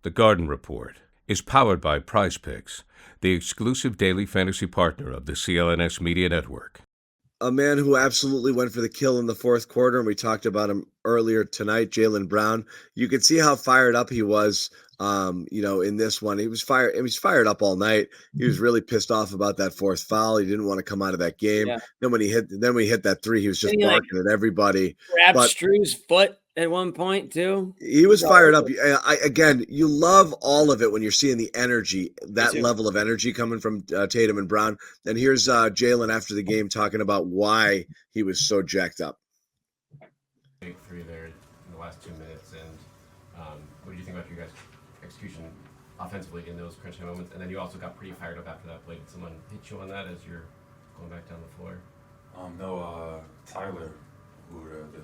The Garden Report is powered by PrizePicks, the exclusive daily fantasy partner of the CLNS Media Network. A man who absolutely went for the kill in the fourth quarter, and we talked about him earlier tonight, Jaylen Brown. You could see how fired up he was, in this one. He was fired up all night. He was really pissed off about that fourth foul. He didn't want to come out of that game. Yeah. Then when he hit that three, he was just barking at everybody. Grabbed Strue's foot at one point too. He was fired up. Again, you love all of it when you're seeing the energy, that level of energy coming from Tatum and Brown. And here's Jaylen after the game talking about why he was so jacked up. Big three there in the last 2 minutes. And what do you think about your guys' execution offensively in those crunch time moments? And then you also got pretty fired up after that play. Did someone hit you on that as you're going back down the floor? No, Tyler, who the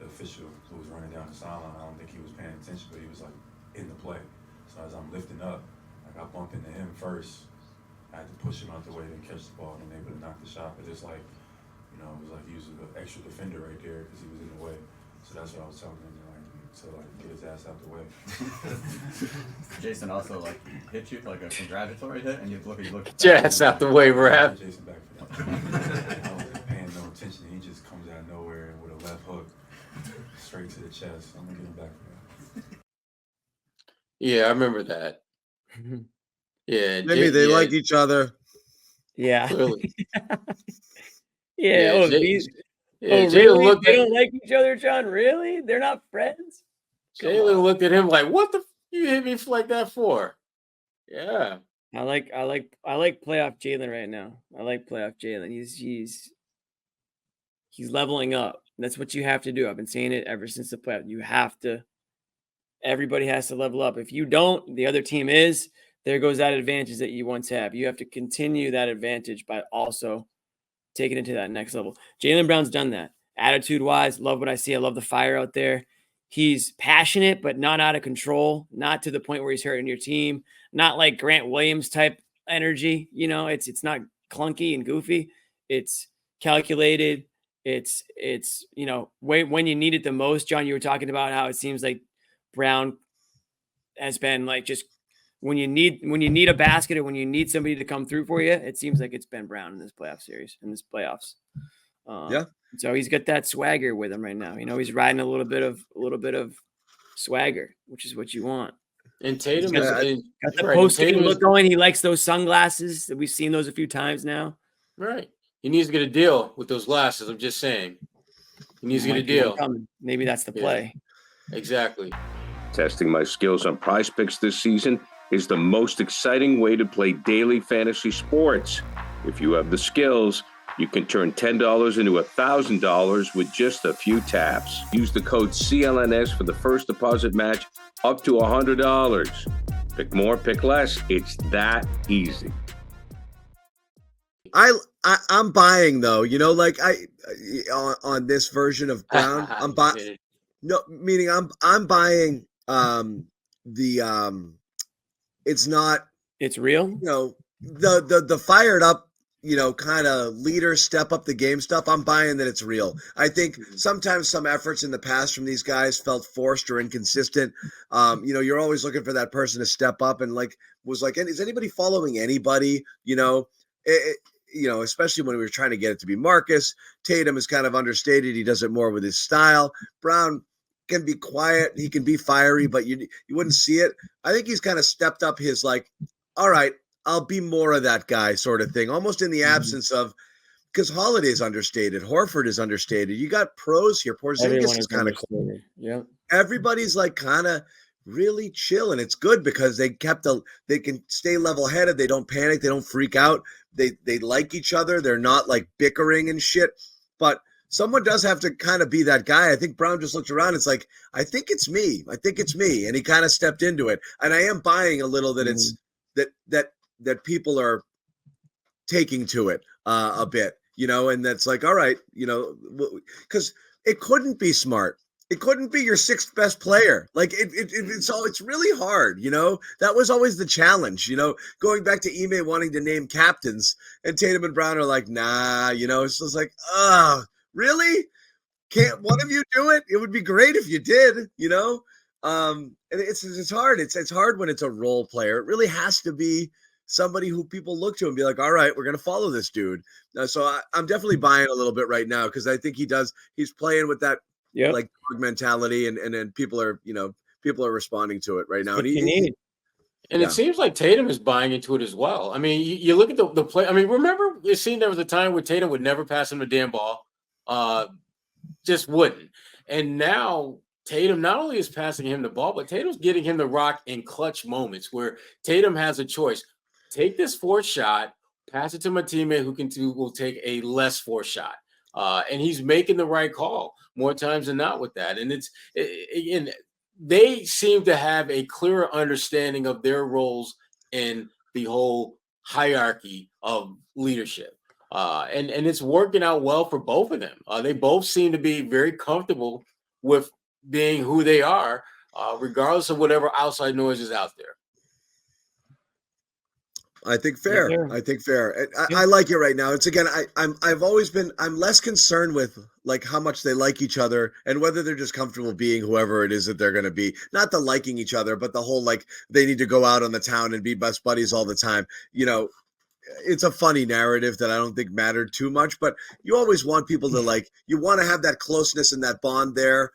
official who was running down the sideline, I don't think he was paying attention, but he was like in the play. So as I'm lifting up, I bumped into him first. I had to push him out the way to catch the ball and able to knock the shot. But it's like, it was like he was an extra defender right there because he was in the way. So that's what I was telling him, to get his ass out the way. Jason also hit you like a congratulatory hit, and you look. Ass out the way, Robb. Jason back for that. I wasn't paying no attention. He just comes out of nowhere with a left hook straight to the chest. I'm gonna get him back for that. Yeah, I remember that. Yeah, maybe they like each other. Yeah. Clearly. Yeah. Jay, really? They don't like each other, John? Really? They're not friends? Jaylen looked at him like, "What the? You hit me like that for?" Yeah. I like playoff Jaylen right now. I like playoff Jaylen. He's leveling up. That's what you have to do. I've been saying it ever since the playoff. Everybody has to level up. If you don't, the other team is. There goes that advantage that you once have. You have to continue that advantage by also taking it to that next level. Jaylen Brown's done that. Attitude-wise, love what I see. I love the fire out there. He's passionate, but not out of control. Not to the point where he's hurting your team. Not like Grant Williams type energy. It's not clunky and goofy. It's calculated. It's when you need it the most. John, you were talking about how it seems like Brown has been just when you need a basket or when you need somebody to come through for you, it seems like it's been Brown in this playoffs. Yeah. So he's got that swagger with him right now. He's riding a little bit of swagger, which is what you want. And Tatum got the post-game look going. He likes those sunglasses. We've seen those a few times now. Right. He needs to get a deal with those glasses. I'm just saying. He needs to get a deal. Maybe that's the play. Exactly. Testing my skills on PrizePicks this season is the most exciting way to play daily fantasy sports. If you have the skills, you can turn $10 into $1,000 with just a few taps. Use the code CLNS for the first deposit match up to $100. Pick more, pick less. It's that easy. I'm buying though, on this version of Brown. I'm buying. No, meaning I'm buying it's not. It's real. The fired up, kind of leader step up the game stuff. I'm buying that it's real. I think sometimes some efforts in the past from these guys felt forced or inconsistent. You're always looking for that person to step up and is anybody following anybody? Especially when we were trying to get it to be Marcus. Tatum is kind of understated. He does it more with his style. Brown can be quiet. He can be fiery, but you wouldn't see it. I think he's kind of stepped up his all right, I'll be more of that guy sort of thing, almost in the absence of, because Holiday's understated. Horford is understated. You got pros here. Porzingis is kind of cool. Yeah. Everybody's kind of really chill, and it's good because they can stay level-headed. They don't panic. They don't freak out. They like each other. They're not bickering and shit, but someone does have to kind of be that guy. I think Brown just looked around. It's I think it's me. And he kind of stepped into it. And I am buying a little that it's that people are taking to it a bit, and that's all right, because it couldn't be smart. It couldn't be your sixth best player. It's really hard, That was always the challenge, going back to Ime wanting to name captains, and Tatum and Brown are nah, it's just really? Can't one of you do it? It would be great if you did, And it's hard. It's hard when it's a role player. It really has to be somebody who people look to and be like, all right, we're going to follow this dude. So I'm definitely buying a little bit right now because I think he's playing with that like dog mentality, and then people are responding to it right now. What you need. And it seems like Tatum is buying into it as well. I mean, you look at the play. I mean, remember it seemed there was a time where Tatum would never pass him a damn ball, just wouldn't. And now Tatum not only is passing him the ball, but Tatum's getting him the rock in clutch moments where Tatum has a choice: take this forced shot, pass it to my teammate who will take a less forced shot, and he's making the right call more times than not with that. And they seem to have a clearer understanding of their roles in the whole hierarchy of leadership. And it's working out well for both of them. They both seem to be very comfortable with being who they are, regardless of whatever outside noise is out there. I think fair. I think fair. I like it right now. It's again, I'm less concerned with like how much they like each other and whether they're just comfortable being whoever it is that they're going to be. Not the liking each other, but the whole like they need to go out on the town and be best buddies all the time. It's a funny narrative that I don't think mattered too much, but you always want people to you want to have that closeness and that bond there,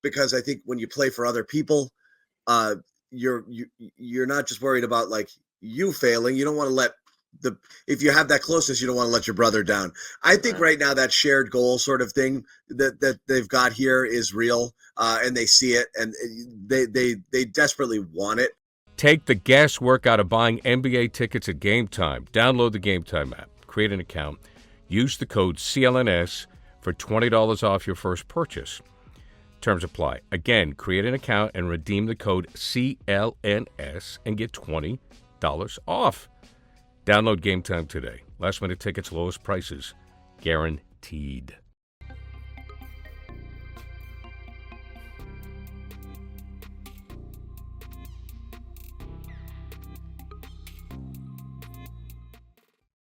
because I think when you play for other people, you're not just worried about like you failing. You don't want to let if you have that closeness, you don't want to let your brother down. I think right now that shared goal sort of thing that they've got here is real, and they see it, and they desperately want it. Take the guesswork out of buying NBA tickets at GameTime. Download the GameTime app, create an account, use the code CLNS for $20 off your first purchase. Terms apply. Again, create an account and redeem the code CLNS and get $20 off. Download GameTime today. Last minute tickets, lowest prices, guaranteed.